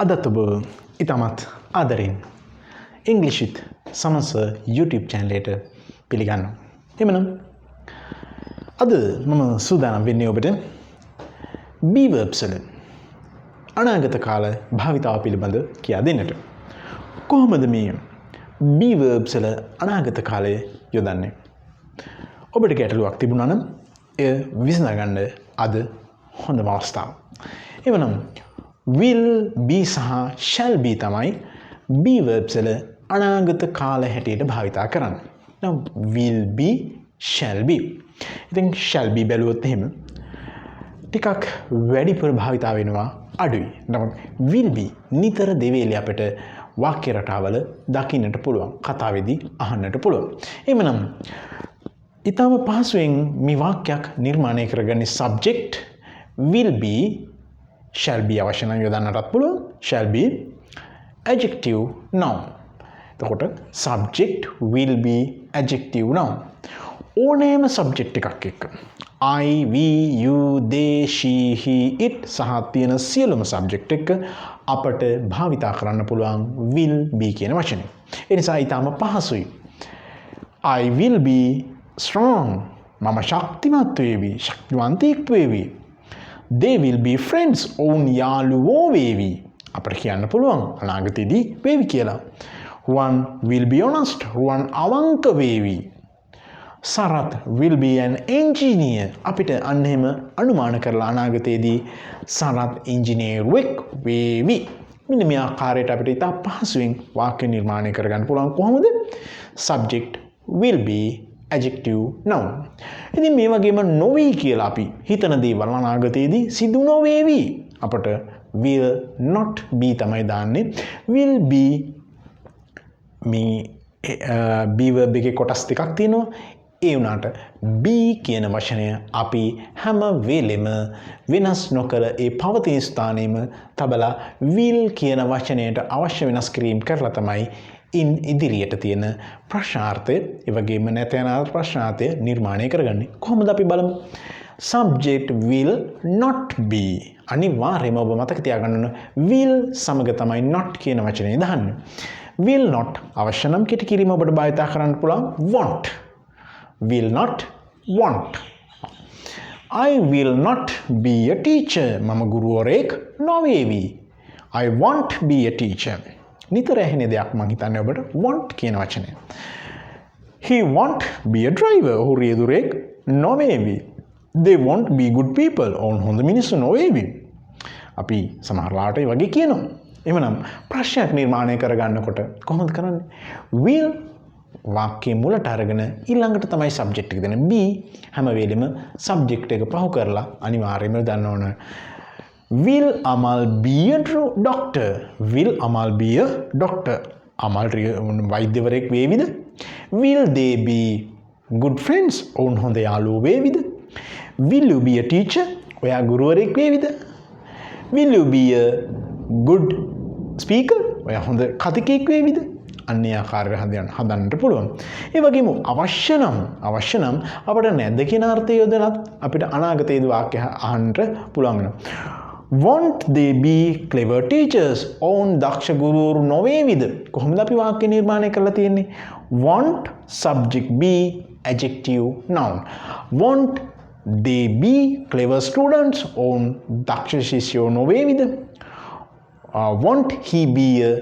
අදත් ඔබ ඉතාමත් ආදරෙන් English with Saman sir YouTube channel එකට පිළිගන්නවා. එhmenan අද මම සූදානම් වෙන්නේ ඔබට be verbs වල අනාගත කාල භාවිතාව පිළිබඳ කියා දෙන්නට. කොහොමද මේ be verbs වල අනාගත කාලය යොදන්නේ? ඔබට ගැටලුවක් තිබුණා නම් එය විසඳගන්න අද හොඳම අවස්ථාව. එhmenan will be සහ shall be තමයි be verbs වල අනාගත කාල හැටියට භාවිතා කරන්නේ. Now will be shall be. ඉතින් shall be බැලුවොත් එහෙම ටිකක් වැඩිපුර භාවිතා වෙනවා අඩුයි. නමුත් will be නිතර දෙවේලේ අපිට වාක්‍ය රටාවල දකින්නට පුළුවන්. කතාවේදී අහන්නට පුළුවන්. එhmenan ඊටම පහසුවෙන් මේ වාක්‍යයක් නිර්මාණය කරගන්නේ subject will be shall be අවශ්‍ය නම් යොදන්නටත් පුළුවන්. shall be adjective noun. එතකොට subject will be adjective noun. ඕනෑම subject එකක් එක්ක I, we, you, they, she, he, it සහ තියෙන සියලුම subject එක්ක අපට භාවිතා කරන්න පුළුවන් will be කියන වචනේ. ඒ නිසා ඊටම පහසුයි. I will be strong. මම ශක්තිමත් වේවි. ශක්තිවන්තයෙක් වේවි. They will be friends. ඔවුන් යාළුවෝ වේවි. අපිට කියන්න පුළුවන් අනාගතයේදී වේවි කියලා. One will be honest. රුවන් අවංක වේවි. Sarath will be an engineer. අපිට අන්න එහෙම අනුමාන කරලා අනාගතයේදී සරත් ඉංජිනේරුවෙක් වේවි. මෙන්න මේ ආකාරයට අපිට ඉතා පහසුවෙන් වාක්‍ය නිර්මාණය කරගන්න පුළුවන්. කොහොමද? Subject will be adjective noun. ඉතින් මේ වගේම නොවේ කියලා අපි හිතන දේවල් අනාගතයේදී සිදු නොවේවි. අපට will not be තමයි දාන්නේ. will be මේ be verb එකේ කොටස් දෙකක් තියෙනවා. ඒ වුණාට be කියන වචනය අපි හැම වෙලෙම වෙනස් නොකර ඒ පවතින ස්ථානෙම තබලා will කියන වචනයට අවශ්‍ය වෙනස් කිරීම කරලා තමයි in ඉදිරියට තියෙන ප්‍රශ්නාර්ථය ඒ වගේම නැතන ප්‍රශ්නාර්ථය නිර්මාණය කරගන්නේ. කොහොමද අපි බලමු. Subject will not be. අනිවාර්යයෙන්ම ඔබ මතක තියාගන්න ඕන will සමග තමයි not කියන වචනේ දාන්නේ. will not අවශ්‍ය නම් කෙටි කිරීම ඔබට භාවිතා කරන්න පුළුවන් want. will not want. I will not be a teacher. මම ගුරුවරයෙක් නොවේවි. I won't be a teacher. නිතර ඇහෙන දෙයක් මම හිතන්නේ ඔබට want කියන වචනය. He won't be a driver. ඔහු රියදුරෙක් නොවේවි. They won't be good people. ඔවුන් හොඳ මිනිස්සු නොවේවි. අපි සමහරලාට ඒ වගේ කියනවා. එhmenan ප්‍රශ්නයක් නිර්මාණය කරගන්නකොට කොහොමද කරන්නේ? will වාක්‍යයේ මුලට අරගෙන ඊළඟට තමයි subject එක දෙන්නේ. be හැම වෙලෙම subject එක පහු කරලා අනිවාර්යයෙන්ම දන්න ඕන. Will Amal be a doctor? Will Amal be a doctor? Amal වෛද්‍යවරයෙක් වේවිද? Will they be good friends? ඔවුන් හොඳ යාළුවෝ වේවිද? Will you be a teacher? ඔයා ගුරුවරයෙක් වේවිද? Will you be a good speaker? ඔයා හොඳ කතිකයෙක් වේවිද? අන්නේ ආකාරයට හදන්නට පුළුවන්. ඒ වගේම අවශ්‍ය නම් අපිට නැද්ද කියන අර්ථය යොදනත් අපිට අනාගතයේදී වාක්‍ය අහන්නට පුළුවන් වෙනවා. Won't they be clever teachers? ඔවුන් දක්ෂ ගුරුවරු නොවේවිද? කොහොමද අපි වාක්‍ය නිර්මාණය කරලා තියෙන්නේ? Want subject be adjective noun. Won't they be clever students? ඔවුන් දක්ෂ ශිෂ්‍යයෝ නොවේවිද? Won't he be a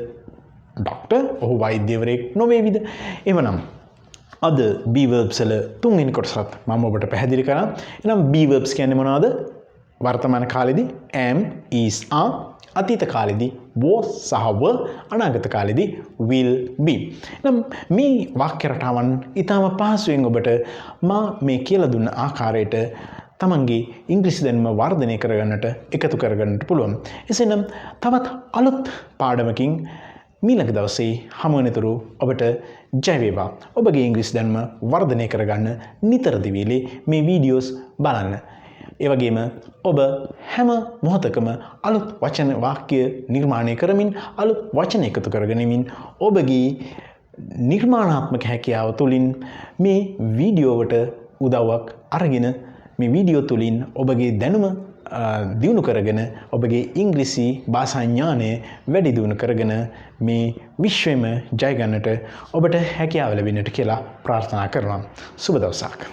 doctor? ඔහු වෛද්‍යවරයෙක් නොවේවිද? එhmenan අද be verbs වල තුන්වෙනි කොටසත් මම ඔබට පැහැදිලි කරා. එහෙනම් be verbs කියන්නේ මොනවද? වර්තමාන කාලෙදී am, is, are, අතීත කාලෙදී was සහ were, අනාගත කාලෙදී will be. එහෙනම් මේ වාක්‍ය රටාවන් ඊටම පහසුවෙන් ඔබට මා මේ කියලා දුන්න ආකාරයට තමන්ගේ ඉංග්‍රීසි දැනුම වර්ධනය කරගන්නට එකතු කරගන්නට පුළුවන්. එසේනම් තවත් අලුත් පාඩමකින් මීළඟ දවසේ හමු වෙනතුරු ඔබට ජය වේවා. ඔබගේ ඉංග්‍රීසි දැනුම වර්ධනය කරගන්න නිතර දිවිලේ මේ වීඩියෝස් බලන්න. ඒ වගේම ඔබ හැම මොහොතකම අලුත් වචන වාක්‍ය නිර්මාණය කරමින් අලුත් වචන එකතු කරගනිමින් ඔබගේ නිර්මාණාත්මක හැකියාව තුළින් මේ වීඩියෝවට උදව්වක් අරගෙන මේ වීඩියෝ තුළින් ඔබගේ දැනුම දියුණු කරගෙන ඔබගේ ඉංග්‍රීසි භාෂා ඥානය වැඩි දියුණු කරගෙන මේ විශ්වයම ජය ගන්නට ඔබට හැකියාව ලැබෙන්නට කියලා ප්‍රාර්ථනා කරනවා. සුබ දවසක්.